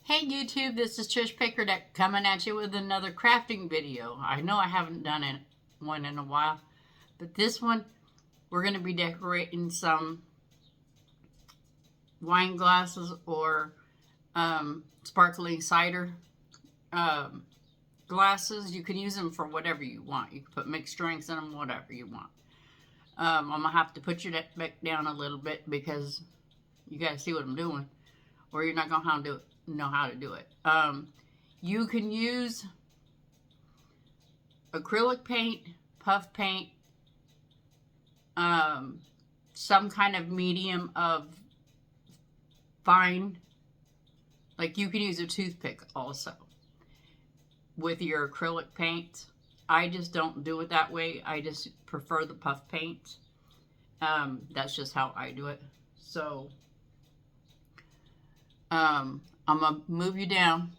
Hey YouTube, this is Trish Pickerdek coming at you with another crafting video. I know I haven't done one in a while, but this one we're going to be decorating some wine glasses or sparkling cider glasses. You can use them for whatever you want. You can put mixed drinks in them, whatever you want. I'm going to have to put your back down a little bit because you got to see what I'm doing, or you're not going to know how to do it. You can use acrylic paint, puff paint, some kind of medium of fine, like you can use a toothpick also with your acrylic paint. I just don't do it that way. I just prefer the puff paint. That's just how I do it. So I'm gonna move you down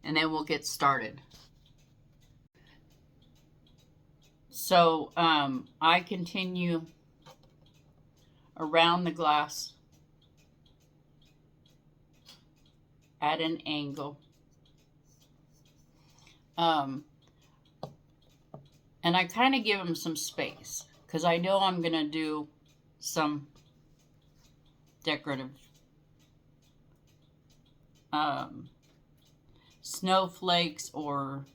and then we'll get started. So I continue around the glass at an angle. And I kind of give them some space because I know I'm going to do some decorative snowflakes, or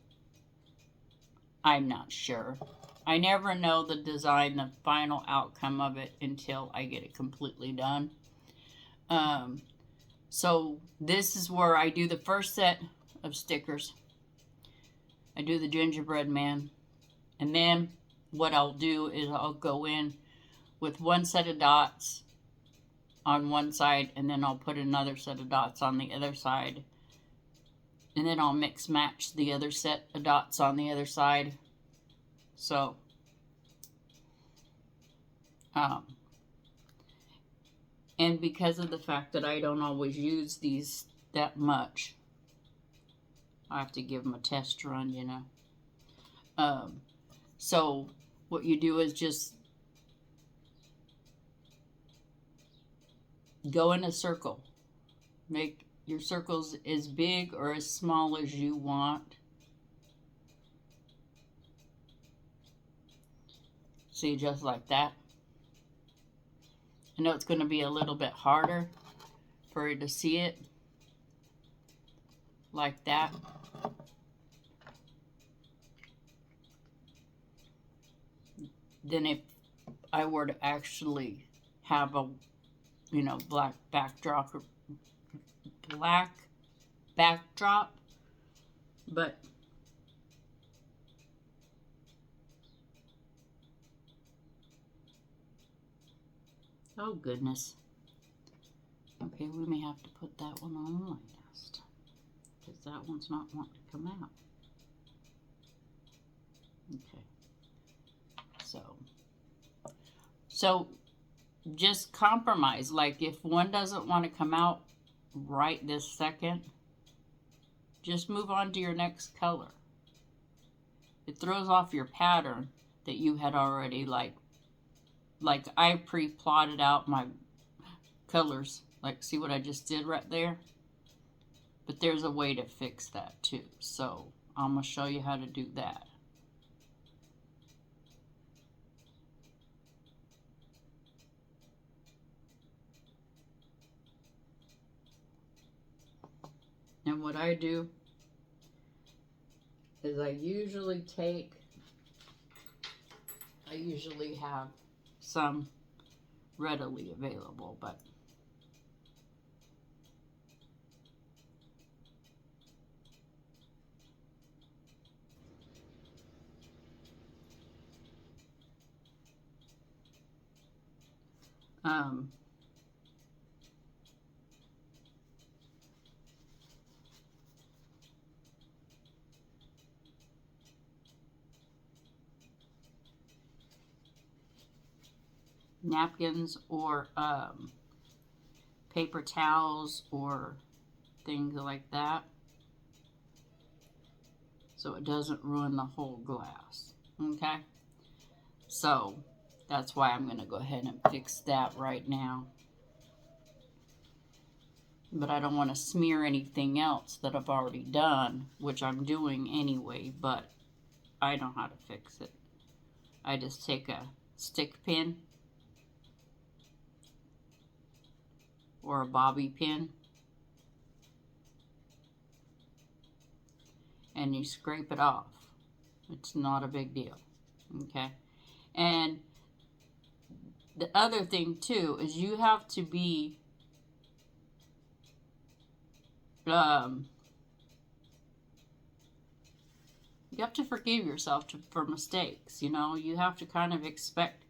I'm not sure. I never know the design, the final outcome of it until I get it completely done. So this is where I do the first set of stickers. I do the gingerbread man. And then what I'll do is I'll go in with one set of dots on one side, and then I'll put another set of dots on the other side. And then I'll mix match the other set of dots on the other side. So, and because of the fact that I don't always use these that much, I have to give them a test run, you know. So what you do is just go in a circle. Make your circles as big or as small as you want. See, just like that. I know it's going to be a little bit harder for you to see it like that. Then if I were to actually have a, you know, black backdrop, but oh goodness. Okay, we may have to put that one on last because that one's not wanting to come out. Okay. So just compromise. Like if one doesn't want to come out right this second, just move on to your next color. It throws off your pattern that you had already like I pre-plotted out my colors. Like, see what I just did right there? But there's a way to fix that too. So I'm going to show you how to do that. And what I do is I usually have some readily available, but napkins or paper towels or things like that, so it doesn't ruin the whole glass. Okay, so that's why I'm going to go ahead and fix that right now. but I don't want to smear anything else that I've already done, which I'm doing anyway, but I know how to fix it. I just take a stick pin or a bobby pin and you scrape it off. It's not a big deal, okay? And the other thing too is you have to be you have to forgive yourself for mistakes. You know, you have to kind of expect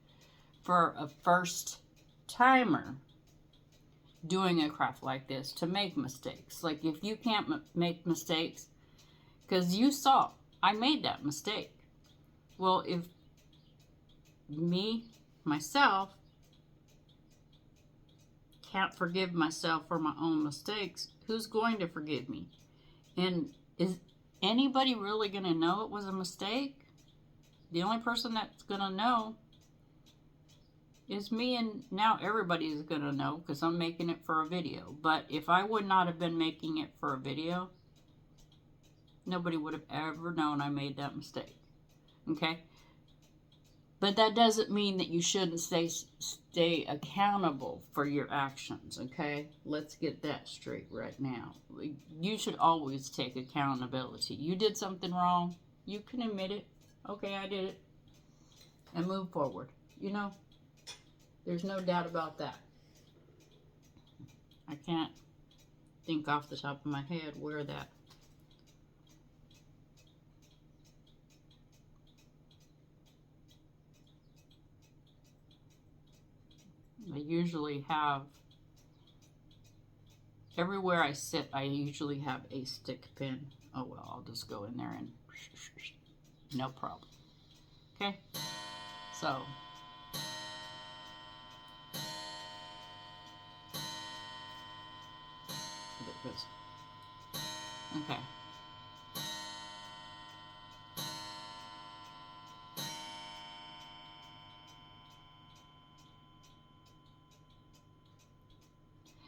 for a first timer doing a craft like this to make mistakes. Like if you can't make mistakes, because you saw I made that mistake. Well, if myself can't forgive myself for my own mistakes, who's going to forgive me? And is anybody really going to know it was a mistake? The only person that's going to know is me, and now everybody is going to know because I'm making it for a video. But if I would not have been making it for a video, nobody would have ever known I made that mistake. Okay? But that doesn't mean that you shouldn't stay accountable for your actions, okay? Let's get that straight right now. You should always take accountability. You did something wrong, you can admit it. Okay, I did it. And move forward. You know, there's no doubt about that. I can't think off the top of my head where that. I usually have, everywhere I sit, I usually have a stick pin. Oh well, I'll just go in there and no problem. Okay, so there it goes. Okay.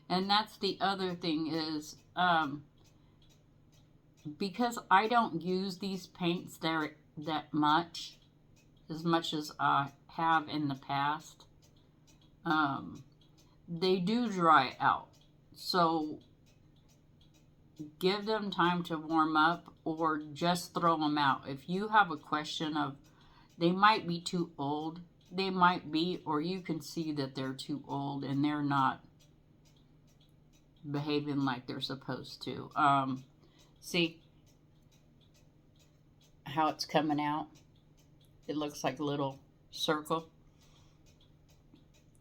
And that's the other thing is, because I don't use these paints that much as I have in the past, they do dry out. So give them time to warm up or just throw them out. If you have a question of they might be too old, they might be, or you can see that they're too old and they're not behaving like they're supposed to. See how it's coming out? It looks like a little circle.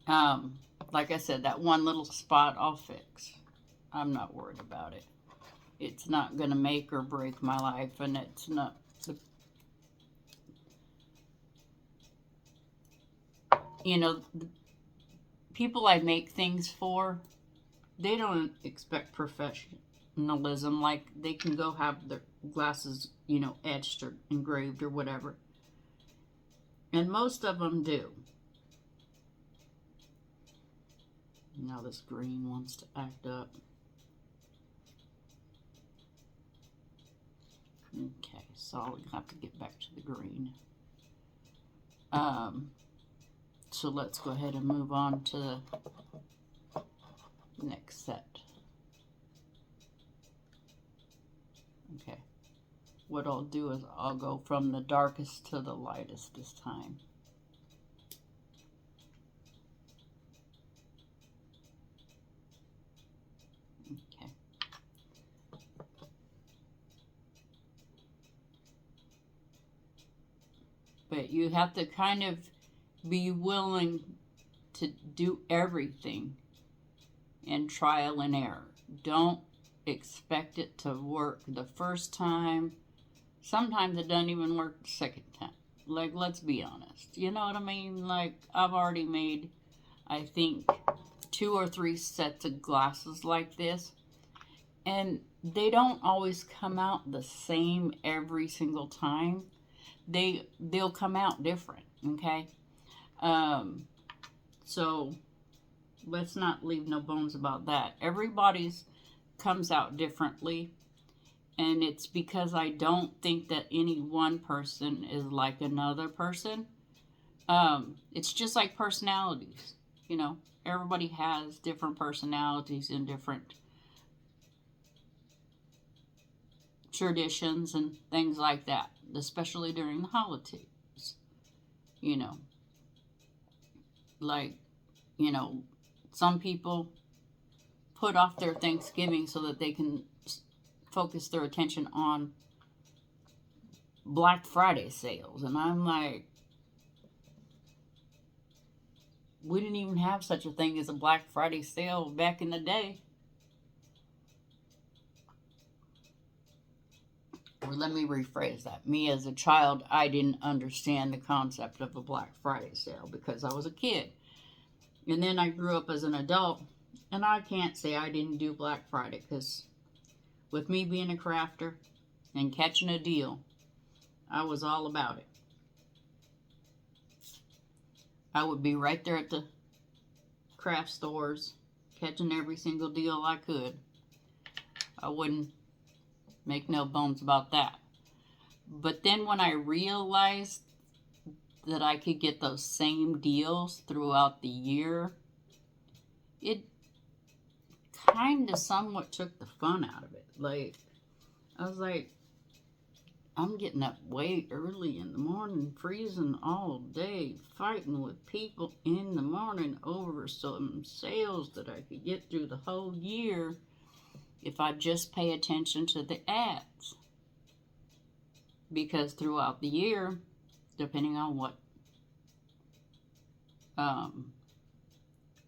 Like I said, that one little spot I'll fix. I'm not worried about it. It's not going to make or break my life, and it's not you know, the people I make things for, they don't expect professionalism. Like, they can go have their glasses, you know, etched or engraved or whatever. And most of them do. Now this green wants to act up. Okay, so I'll have to get back to the green. So let's go ahead and move on to the next set. Okay, what I'll do is I'll go from the darkest to the lightest this time. Okay. But you have to kind of be willing to do everything in trial and error. Don't expect it to work the first time. Sometimes it doesn't even work the second time. Like, let's be honest. You know what I mean? Like, I've already made, I think, 2 or 3 sets of glasses like this. And they don't always come out the same every single time. They'll come out different, okay? So let's not leave no bones about that. Everybody's comes out differently. And it's because I don't think that any one person is like another person. It's just like personalities, you know. Everybody has different personalities and different traditions and things like that, especially during the holidays. You know, like, you know, some people put off their Thanksgiving so that they can focus their attention on Black Friday sales. And I'm like, we didn't even have such a thing as a Black Friday sale back in the day. Or let me rephrase that. Me as a child, I didn't understand the concept of a Black Friday sale because I was a kid. And then I grew up as an adult, and I can't say I didn't do Black Friday because with me being a crafter and catching a deal, I was all about it. I would be right there at the craft stores, catching every single deal I could. I wouldn't make no bones about that. But then when I realized that I could get those same deals throughout the year, it kind of somewhat took the fun out of it. Like, I was like, I'm getting up way early in the morning, freezing all day, fighting with people in the morning over some sales that I could get through the whole year if I just pay attention to the ads. Because throughout the year, depending on what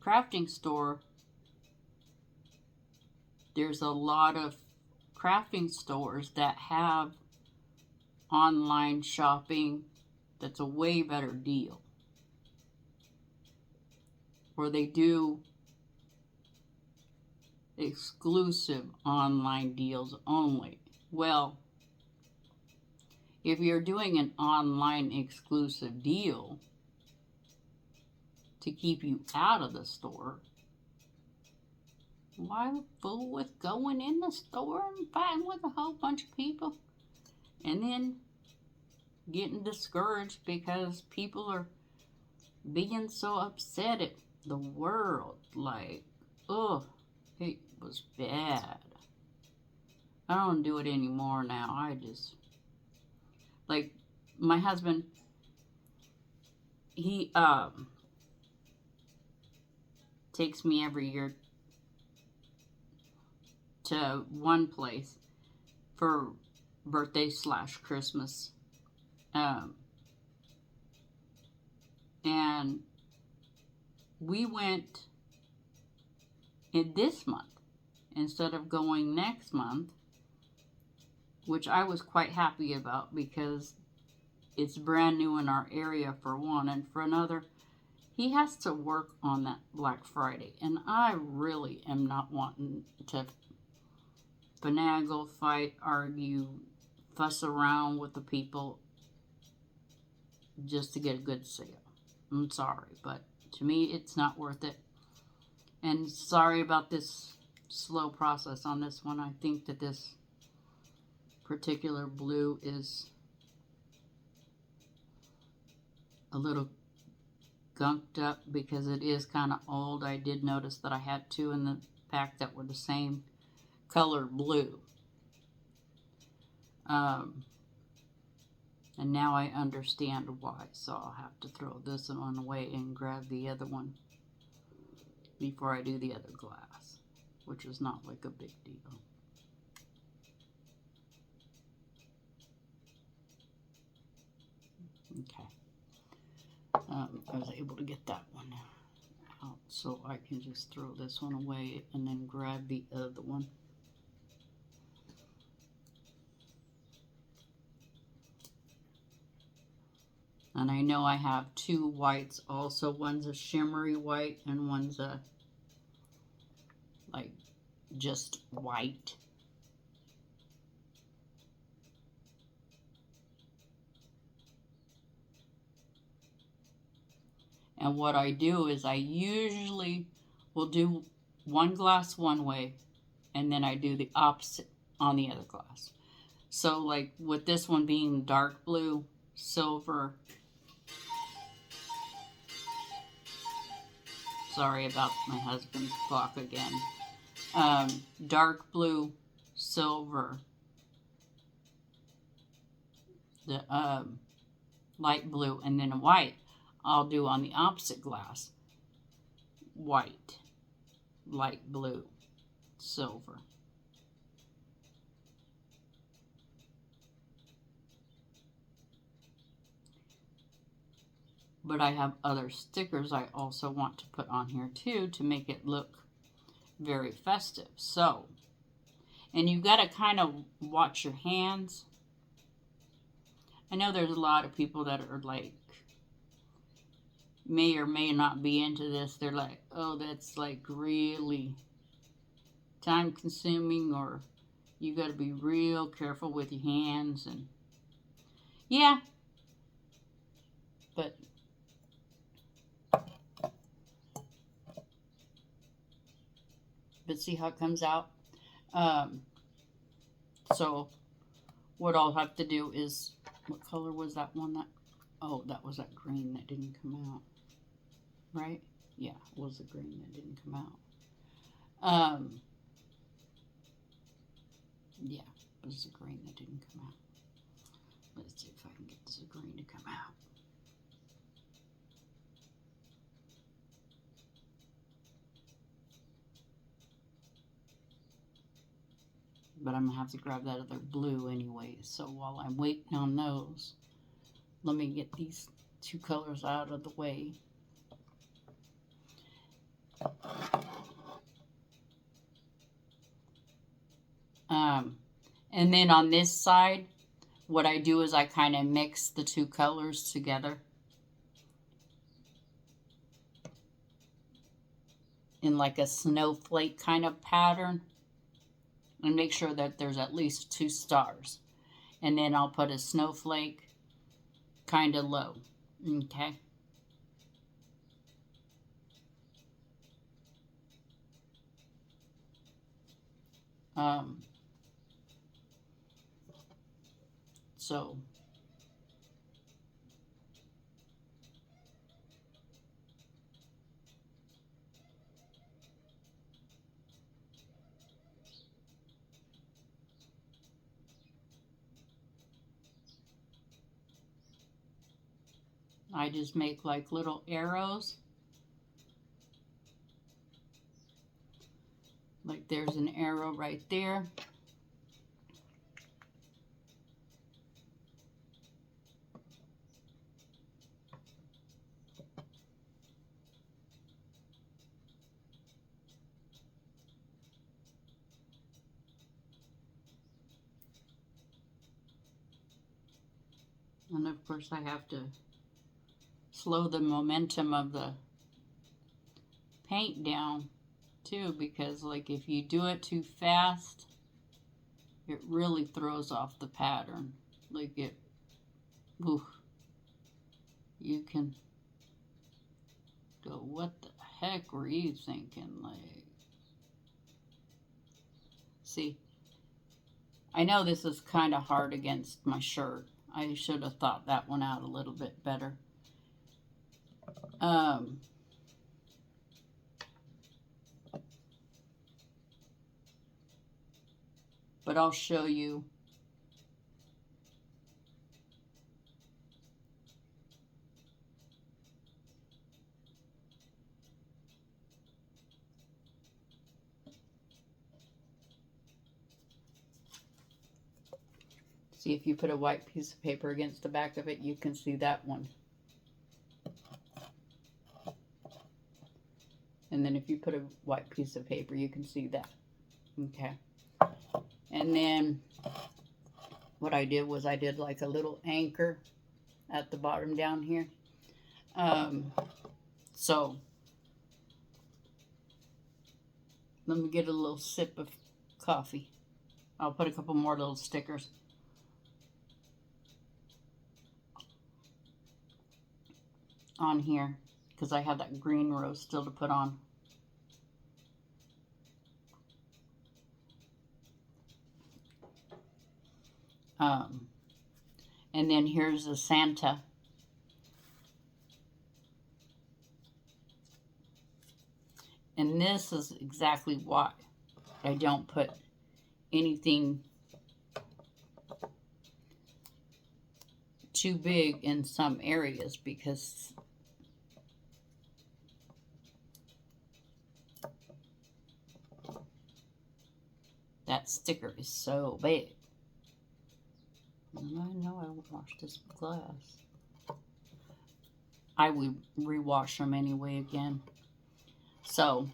crafting store, there's a lot of crafting stores that have online shopping that's a way better deal. Or they do exclusive online deals only. Well, if you're doing an online exclusive deal to keep you out of the store, why fool with going in the store and fighting with a whole bunch of people and then getting discouraged because people are being so upset at the world? Like, ugh, it was bad. I don't do it anymore now. I just, like, my husband, he takes me every year to one place for birthday / Christmas. And we went in this month instead of going next month, which I was quite happy about because it's brand new in our area for one, and for another, he has to work on that Black Friday, and I really am not wanting to finagle, fight, argue, fuss around with the people just to get a good sale. I'm sorry, but to me, it's not worth it. And sorry about this slow process on this one. I think that this particular blue is a little gunked up because it is kind of old. I did notice that I had two in the pack that were the same color blue. And now I understand why, so I'll have to throw this one away and grab the other one before I do the other glass, which is not like a big deal. Okay. I was able to get that one out, so I can just throw this one away and then grab the other one. And I know I have two whites also. One's a shimmery white and one's a like just white. And what I do is I usually will do one glass one way and then I do the opposite on the other glass. So like with this one being dark blue, silver, sorry about my husband's clock again, dark blue, silver, the light blue, and then a white, I'll do on the opposite glass, white, light blue, silver. But I have other stickers I also want to put on here too to make it look very festive. So, and you got to kind of watch your hands. I know there's a lot of people that are like, may or may not be into this. They're like, oh, that's like really time consuming, or you got to be real careful with your hands. And yeah, but see how it comes out. So what I'll have to do is, what color was that one? That, oh, that was that green that didn't come out, right? Yeah, it was the green that didn't come out. Yeah, it was the green that didn't come out. Let's see if I can get this green to come out. But I'm going to have to grab that other blue anyway. So while I'm waiting on those, let me get these two colors out of the way. And then on this side, what I do is I kind of mix the two colors together in like a snowflake kind of pattern. And make sure that there's at least 2 stars. And then I'll put a snowflake kind of low. Okay. So I just make like little arrows. Like there's an arrow right there. And of course I have to slow the momentum of the paint down too, because like if you do it too fast, it really throws off the pattern. Like it, oof, you can go, what the heck were you thinking? Like, see, I know this is kind of hard against my shirt. I should have thought that one out a little bit better. But I'll show you. See, if you put a white piece of paper against the back of it, you can see that one. And then if you put a white piece of paper, you can see that. Okay. And then what I did was I did like a little anchor at the bottom down here. So let me get a little sip of coffee. I'll put a couple more little stickers. On here, because I have that green rose still to put on. And then here's the Santa. And this is exactly why I don't put anything too big in some areas, because that sticker is so big. And I know I washed this glass. I would rewash them anyway again. So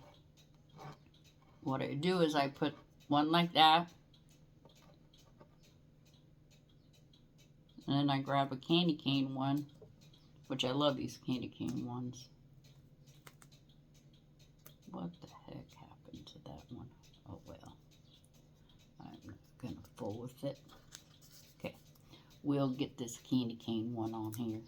what I do is I put one like that, and then I grab a candy cane one, which I love these candy cane ones. What the heck happened to that one? Oh well, I'm not gonna fool with it. Okay, we'll get this candy cane one on here.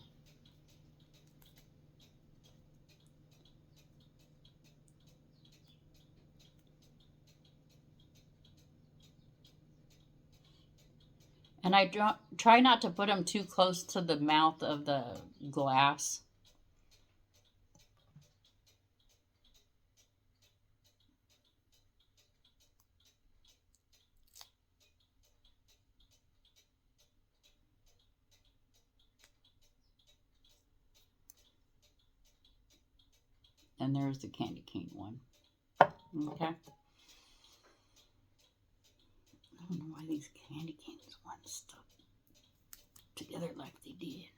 And I try not to put them too close to the mouth of the glass. And there's the candy cane one. Okay. I don't know why these candy canes ones stuck together like they did.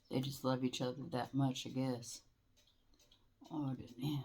They just love each other that much, I guess. Oh, yeah.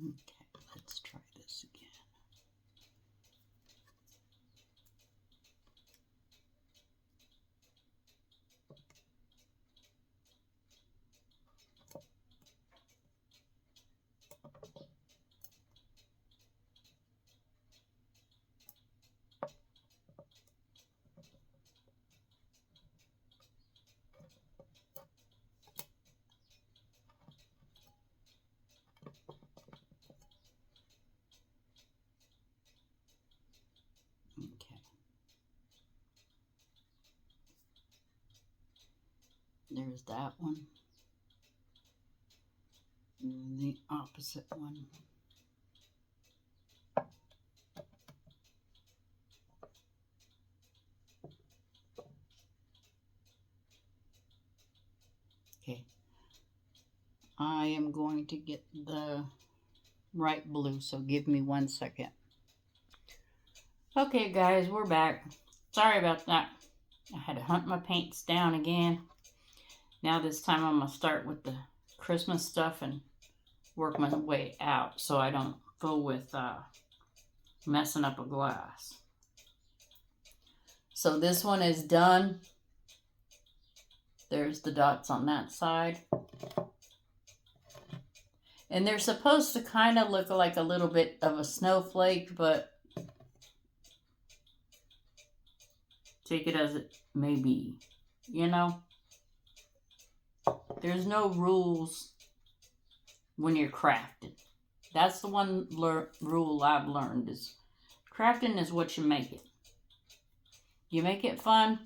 Okay, let's try this again. Okay. There's that one. And the opposite one. Okay. I am going to get the right blue, so give me 1 second. Okay, guys, we're back. Sorry about that. I had to hunt my paints down again. Now this time I'm going to start with the Christmas stuff and work my way out so I don't fool with messing up a glass. So this one is done. There's the dots on that side. And they're supposed to kind of look like a little bit of a snowflake, but take it as it may be, you know? There's no rules when you're crafting. That's the one rule I've learned, is crafting is what you make it. You make it fun,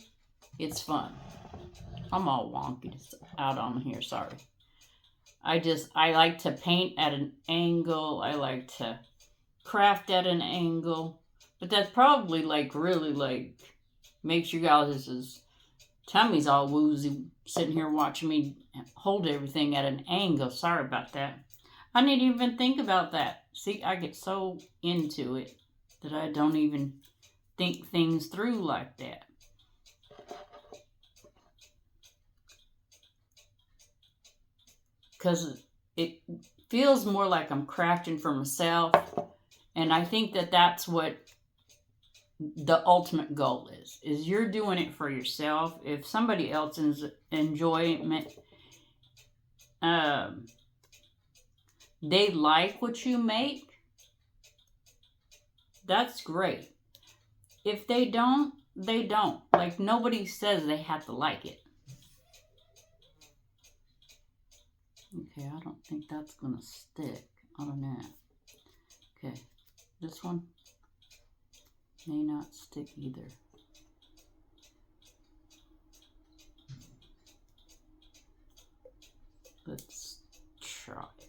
it's fun. I'm all wonky out on here, sorry. I like to paint at an angle. I like to craft at an angle. But that's probably like really like makes you guys' tummies all woozy sitting here watching me hold everything at an angle. Sorry about that. I didn't even think about that. See, I get so into it that I don't even think things through like that. Because it feels more like I'm crafting for myself. And I think that that's what the ultimate goal is you're doing it for yourself. If somebody else is enjoying it, they like what you make, that's great. If they don't, they don't. Like, nobody says they have to like it. Okay, I don't think that's gonna stick. I don't know. Okay, this one may not stick either. Let's try it.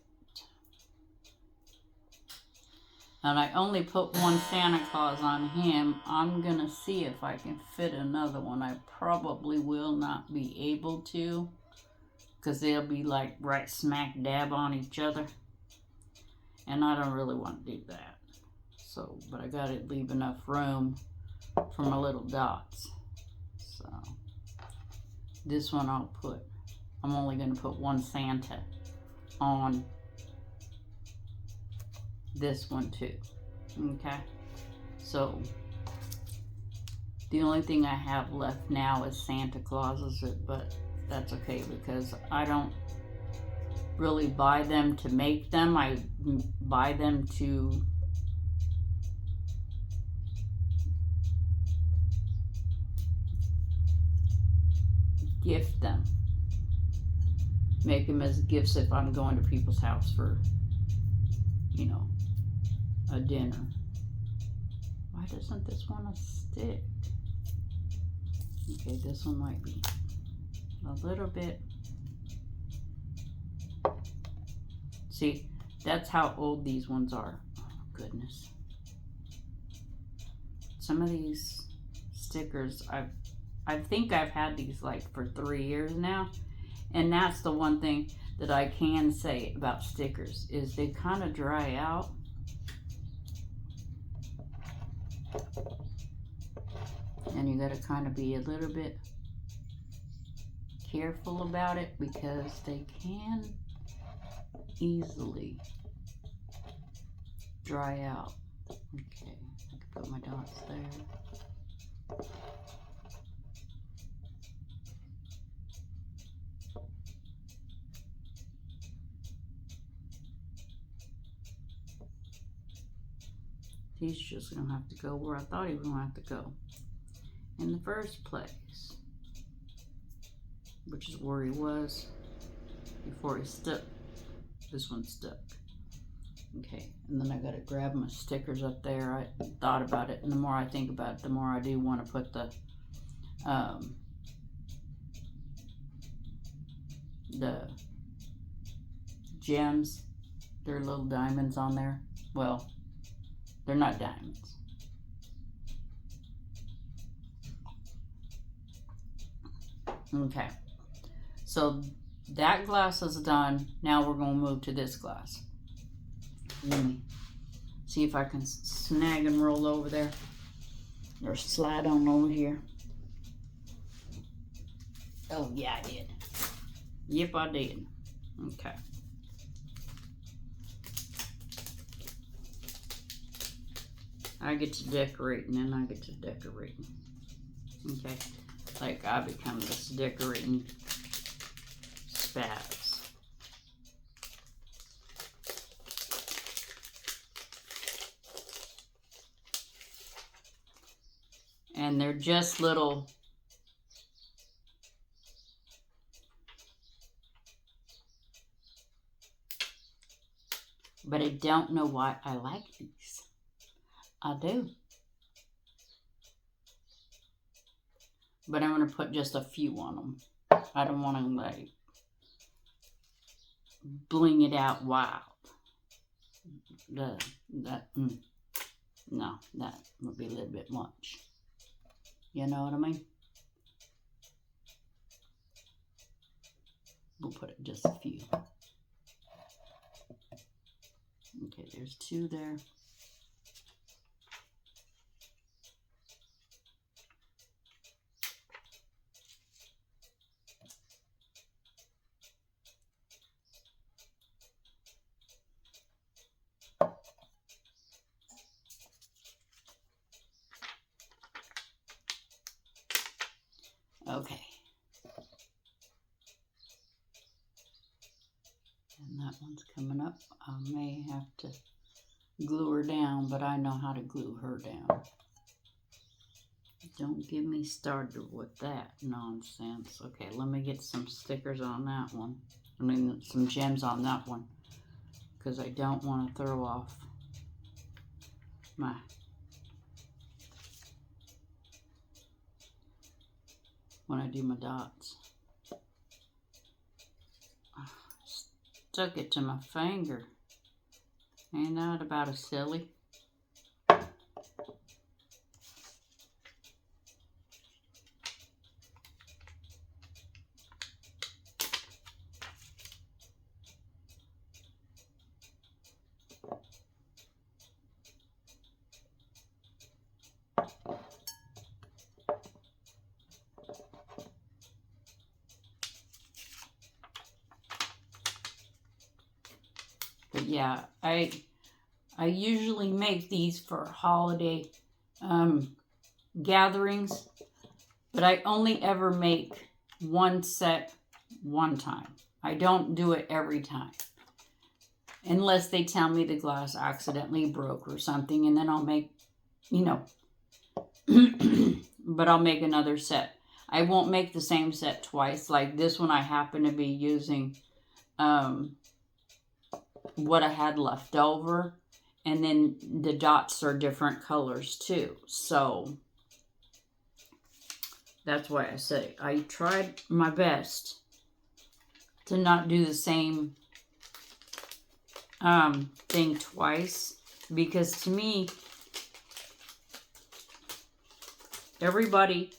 And I only put one Santa Claus on him. I'm gonna see if I can fit another one. I probably will not be able to, because they'll be like right smack dab on each other. And I don't really want to do that. So, but I gotta leave enough room for my little dots. So, this one I'm only gonna put one Santa on this one too. Okay, so the only thing I have left now is Santa Clauses, but that's okay because I don't really buy them to make them. I buy them to gift them, make them as gifts if I'm going to people's house for, you know, a dinner. Why doesn't this one stick? Okay, this one might be a little bit. See, that's how old these ones are. Oh, goodness. Some of these stickers, I think I've had these like for 3 years now. And that's the one thing that I can say about stickers is they kind of dry out. And you got to kind of be a little bit careful about it because they can easily dry out. Okay, I can put my dots there. He's just gonna have to go where I thought he was gonna have to go in the first place, which is where he was before he stuck. This one stuck. Okay, and then I gotta grab my stickers up there. I thought about it, and the more I think about it, the more I do want to put the gems. They're little diamonds on there. Well, they're not diamonds. Okay, so that glass is done. Now we're going to move to this glass. Let me see if I can snag and roll over there or slide on over here. Oh yeah, I did. Yep, I did. Okay. I get to decorating and I get to decorating. Okay. Like I become this decorating spaz. And they're just little but I don't know why I like these. I do. But I'm going to put just a few on them. I don't want to like bling it out wild. No, that would be a little bit much. You know what I mean? We'll put it just a few. Okay, there's 2 there. Okay. And that one's coming up. I may have to glue her down, but I know how to glue her down. Don't get me started with that nonsense. Okay, let me get some stickers on that one. I mean, some gems on that one, because I don't want to throw off my when I do my dots. Stuck it to my finger. Ain't that about as silly? But yeah, I usually make these for holiday gatherings, but I only ever make one set one time. I don't do it every time. Unless they tell me the glass accidentally broke or something, and then I'll make, you know, but I'll make another set. I won't make the same set twice. Like this one, I happen to be using what I had left over, and then the dots are different colors too. So that's why I say I tried my best to not do the same thing twice, because to me, everybody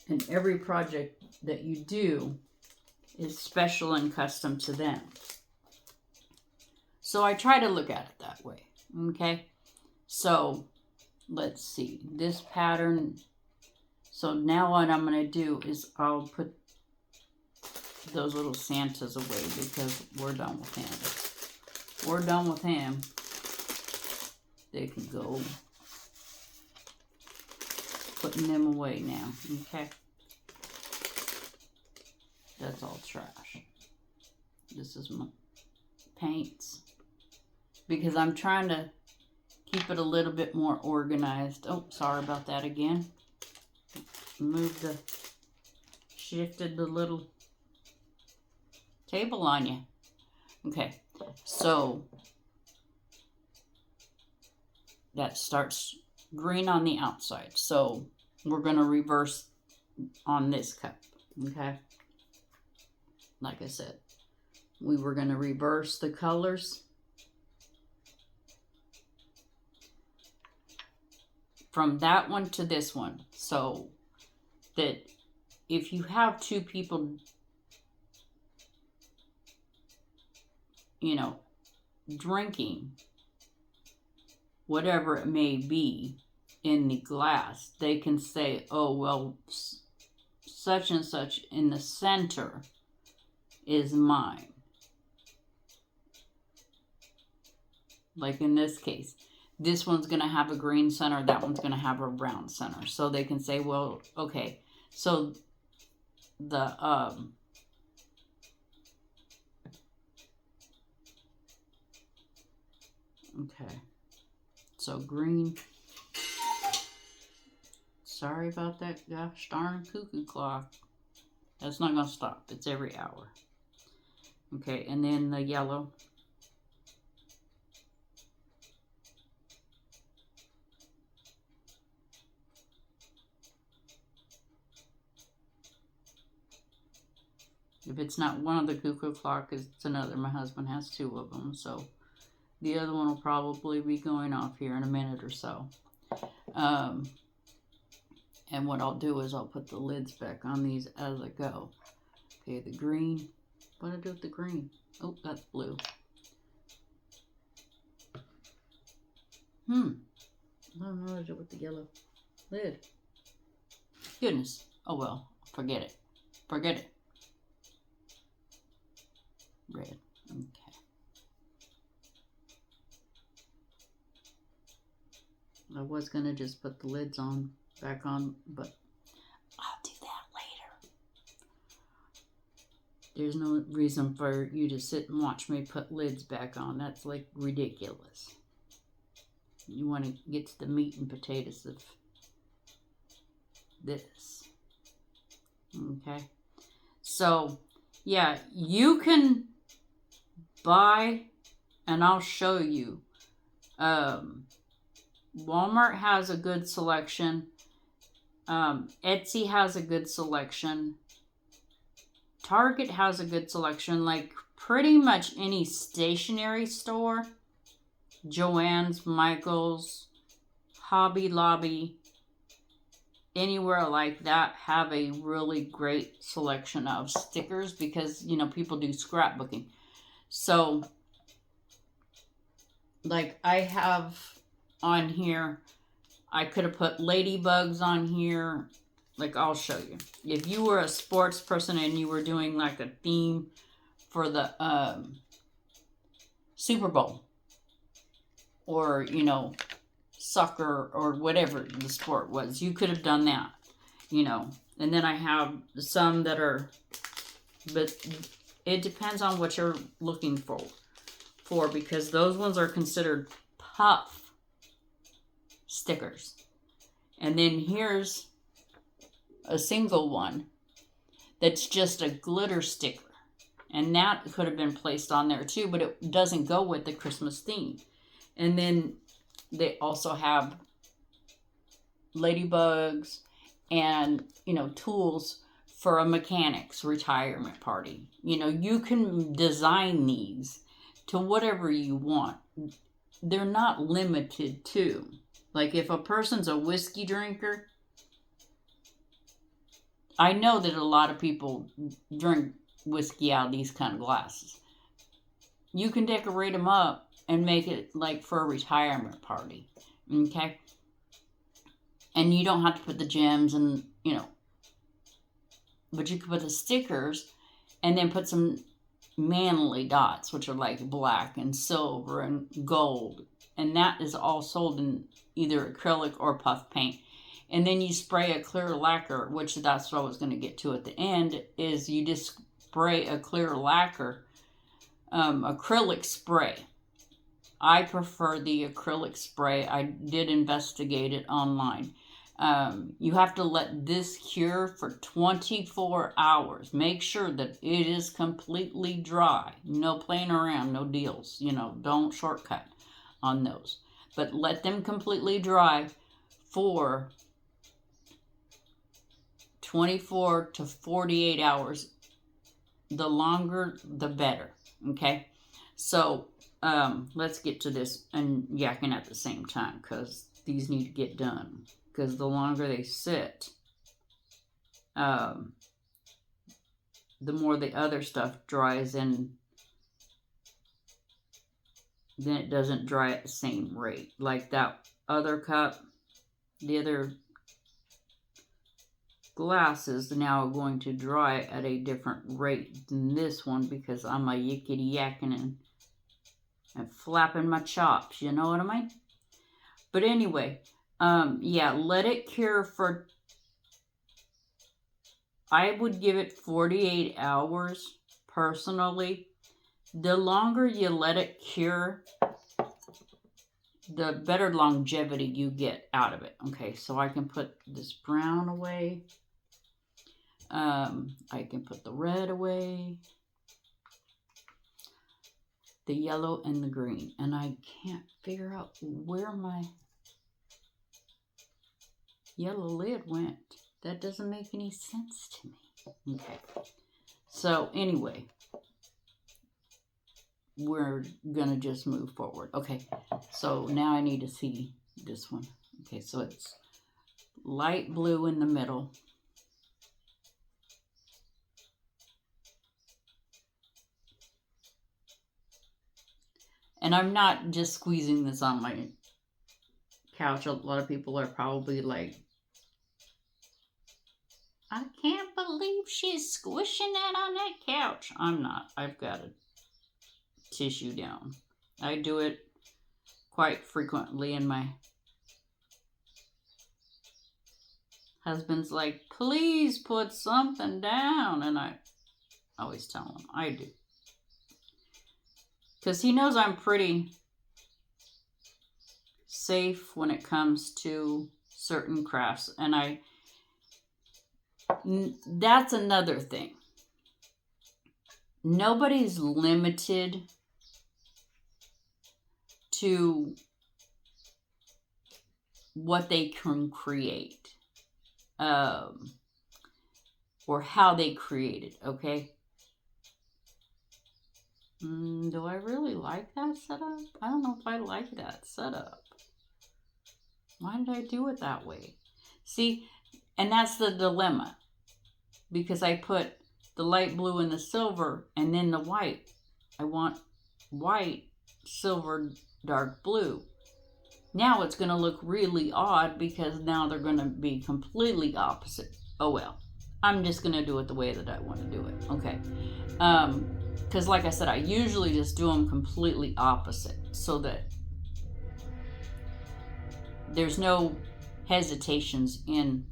and every project that you do is special and custom to them. So I try to look at it that way. Okay, so let's see this pattern. So now what I'm going to do is I'll put those little Santas away because we're done with him. We're done with him. They can go. Putting them away now. Okay. That's all trash. This is my paints. Because I'm trying to keep it a little bit more organized. Oh, sorry about that again. Shifted the little table on you. Okay, so that starts green on the outside. So we're going to reverse on this cup. Okay, like I said, we were going to reverse the colors from that one to this one, so that if you have two people, you know, drinking whatever it may be in the glass, they can say, oh, well, such and such in the center is mine. Like in this case, this one's going to have a green center, that one's going to have a brown center. So they can say, well, okay, so the okay, so green. Sorry about that gosh darn cuckoo clock. That's not going to stop. It's every hour. Okay, and then the yellow. If it's not one of the cuckoo clock, it's another. My husband has two of them, so the other one will probably be going off here in a minute or so. And what I'll do is I'll put the lids back on these as I go. Okay, the green. What do I do with the green? Oh, that's blue. I don't know what to do with the yellow lid. Goodness. Oh well, forget it. Forget it. Red. Okay. I was gonna just put the lids on back on, but I'll do that later. There's no reason for you to sit and watch me put lids back on. That's like ridiculous. You want to get to the meat and potatoes of this. Okay. So, yeah, you can buy, and I'll show you. Walmart has a good selection. Etsy has a good selection. Target has a good selection. Like pretty much any stationery store, Joann's, Michael's, Hobby Lobby, anywhere like that have a really great selection of stickers because, you know, people do scrapbooking. So, like I have on here, I could have put ladybugs on here. Like, I'll show you. If you were a sports person and you were doing like a theme for the Super Bowl or, you know, soccer or whatever the sport was, you could have done that, you know. And then I have some that are, but it depends on what you're looking for because those ones are considered puff stickers. And then here's a single one that's just a glitter sticker. And that could have been placed on there too, but it doesn't go with the Christmas theme. And then they also have ladybugs and, you know, tools for a mechanic's retirement party. You know, you can design these to whatever you want. They're not limited to. Like if a person's a whiskey drinker, I know that a lot of people drink whiskey out of these kind of glasses. You can decorate them up and make it like for a retirement party. Okay? And you don't have to put the gems and, you know, but you can put the stickers and then put some manly dots, which are like black and silver and gold. And that is all sold in either acrylic or puff paint. And then you spray a clear lacquer, which that's what I was going to get to at the end, is you just spray a clear lacquer, acrylic spray. I prefer the acrylic spray. I did investigate it online. You have to let this cure for 24 hours. Make sure that it is completely dry. No playing around, no deals. You know, don't shortcut on those. But let them completely dry for 24 to 48 hours. The longer, the better. Okay? So, let's get to this and yakking at the same time because these need to get done. Because the longer they sit, the more the other stuff dries and then it doesn't dry at the same rate. Like that other cup, the other glasses now are going to dry at a different rate than this one because I'm a yickety yakking and flapping my chops, you know what I mean? But anyway, yeah, let it cure for, I would give it 48 hours personally. The longer you let it cure, the better longevity you get out of it. Okay, so I can put this brown away. I can put the red away. The yellow and the green. And I can't figure out where my yellow lid went. That doesn't make any sense to me. Okay. So anyway, we're gonna just move forward. Okay. So now I need to see this one. Okay. So it's light blue in the middle. And I'm not just squeezing this on my couch. A lot of people are probably like, I can't believe she's squishing that on that couch. I'm not. I've got a tissue down. I do it quite frequently, and my husband's like, please put something down. And I always tell him I do. Because he knows I'm pretty safe when it comes to certain crafts. And that's another thing. Nobody's limited to what they can create, or how they create it, okay? Do I really like that setup? I don't know if I like that setup. Why did I do it that way? See, and that's the dilemma. Because I put the light blue and the silver and then the white. I want white, silver, dark blue. Now it's going to look really odd because now they're going to be completely opposite. Oh well, I'm just going to do it the way that I want to do it. Okay. Because like I said, I usually just do them completely opposite so that there's no hesitations in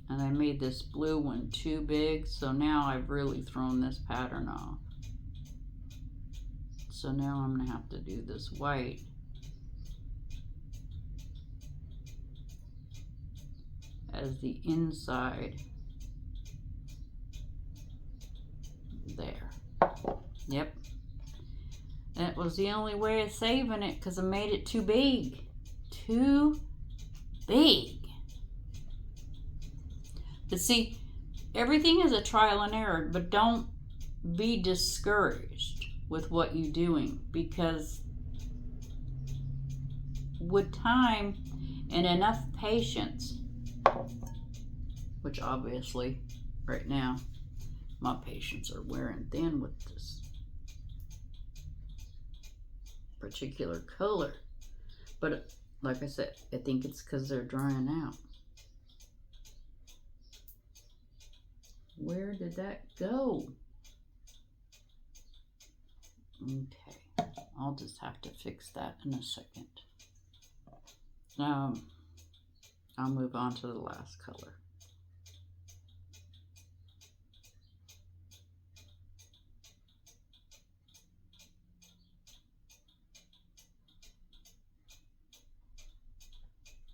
and I made this blue one too big, so now I've really thrown this pattern off. So now I'm going to have to do this white. As the inside. There. Yep. That was the only way of saving it because I made it too big. Too big. But see, everything is a trial and error, but don't be discouraged with what you're doing, because with time and enough patience, which obviously right now my patience are wearing thin with this particular color, but like I said, I think it's because they're drying out. Where did that go? Okay, I'll just have to fix that in a second. I'll move on to the last color.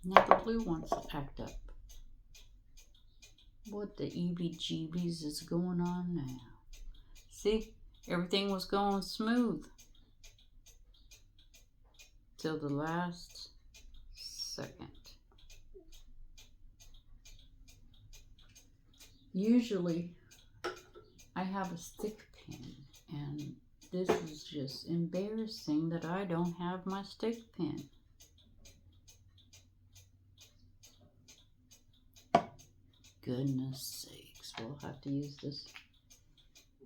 Now the blue wants to act up. What the EBGBs is going on now? See, everything was going smooth till the last second. Usually I have a stick pin, and this is just embarrassing that I don't have my stick pin. Goodness sakes, we'll have to use this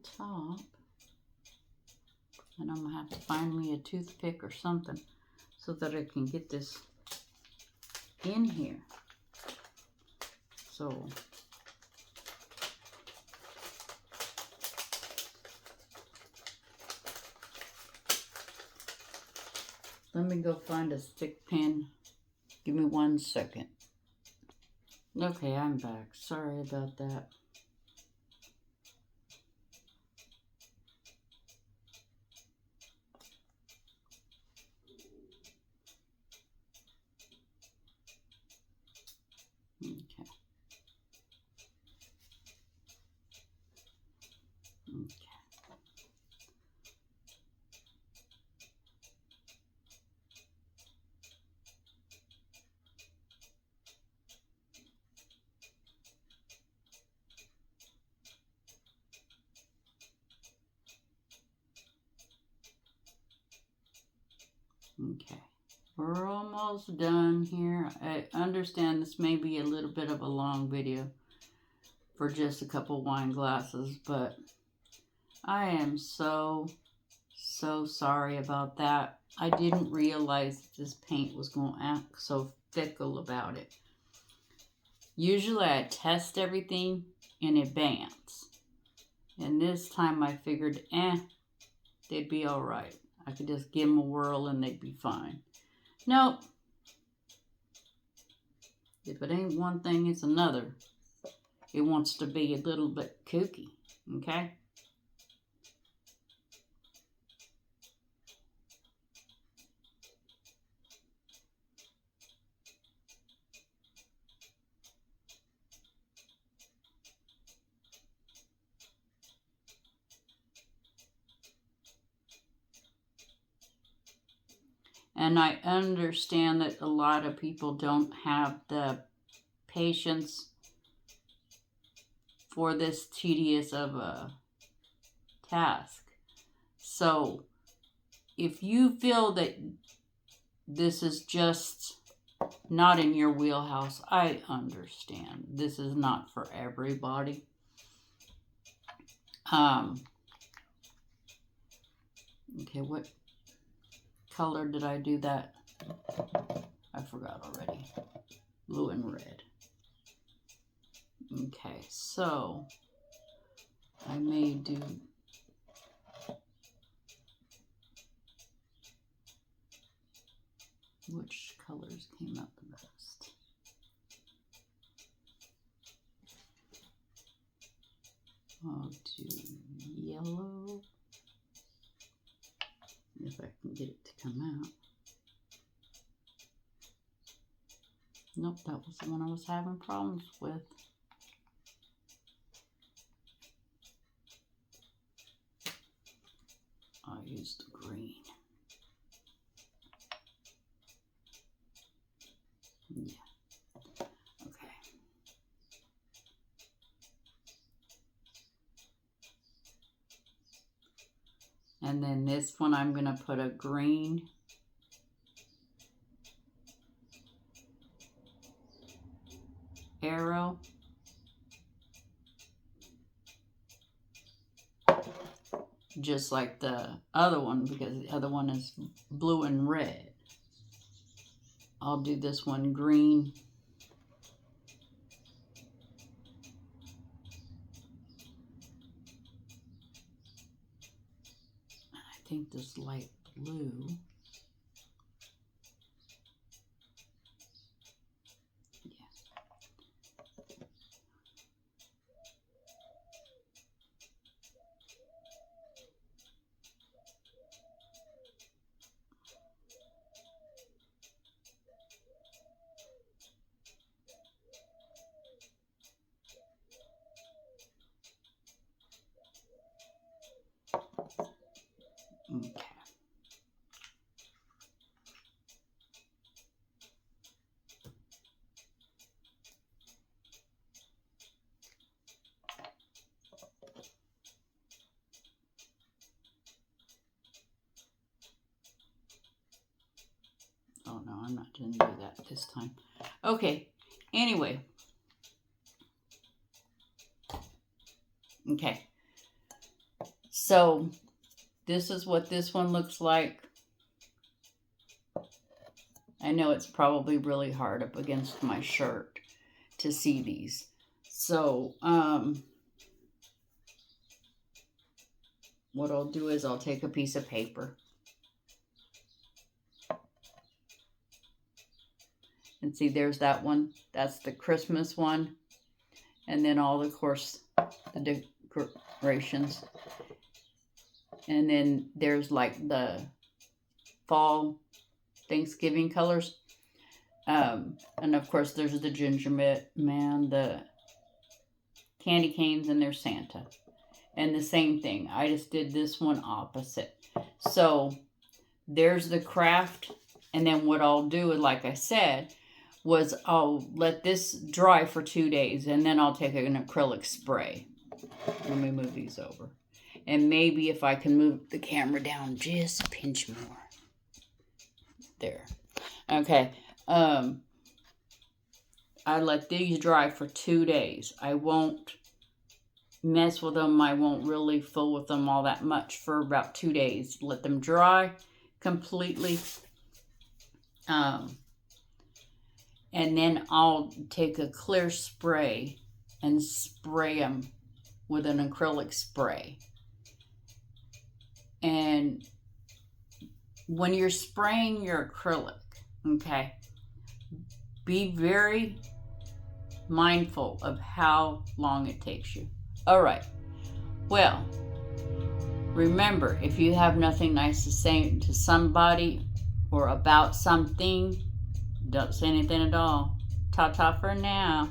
top, and I'm gonna have to find me a toothpick or something so that I can get this in here. So let me go find a stick pin. Give me 1 second. Okay, I'm back. Sorry about that. Okay. Okay, we're almost done here. I understand this may be a little bit of a long video for just a couple wine glasses, but I am so sorry about that. I didn't realize this paint was going to act so fickle about it. Usually I test everything in advance, and this time I figured, they'd be all right. I could just give them a whirl and they'd be fine. Nope. If it ain't one thing, it's another. It wants to be a little bit kooky, okay? And I understand that a lot of people don't have the patience for this tedious of a task. So if you feel that this is just not in your wheelhouse, I understand. This is not for everybody. Okay, what color did I do that? I forgot already. Blue and red. Okay, so I may do which colors came out the best. I'll do yellow, if I can get it to come out. Nope, that was the one I was having problems with. I'll use the green. Yeah. Okay. And then this one I'm going to put a green. Arrow. Just like the other one, because the other one is blue and red. I'll do this one green. I think this light blue. Okay. Oh no, I'm not going to do that this time. Okay, anyway. Okay. So, this is what this one looks like. I know it's probably really hard up against my shirt to see these. So, what I'll do is I'll take a piece of paper. And see, there's that one. That's the Christmas one. And then all, of course, the decorations. And then there's like the fall Thanksgiving colors. And of course, there's the gingerbread man, the candy canes, and there's Santa. And the same thing. I just did this one opposite. So there's the craft. And then what I'll do is, like I said, was I'll let this dry for 2 days. And then I'll take an acrylic spray. Let me move these over. And maybe if I can move the camera down just a pinch more. There. Okay. I let these dry for 2 days. I won't mess with them. I won't really fool with them all that much for about 2 days. Let them dry completely. And then I'll take a clear spray and spray them with an acrylic spray. And when you're spraying your acrylic, okay, be very mindful of how long it takes you. All right. Well, remember, if you have nothing nice to say to somebody or about something, don't say anything at all. Ta-ta for now.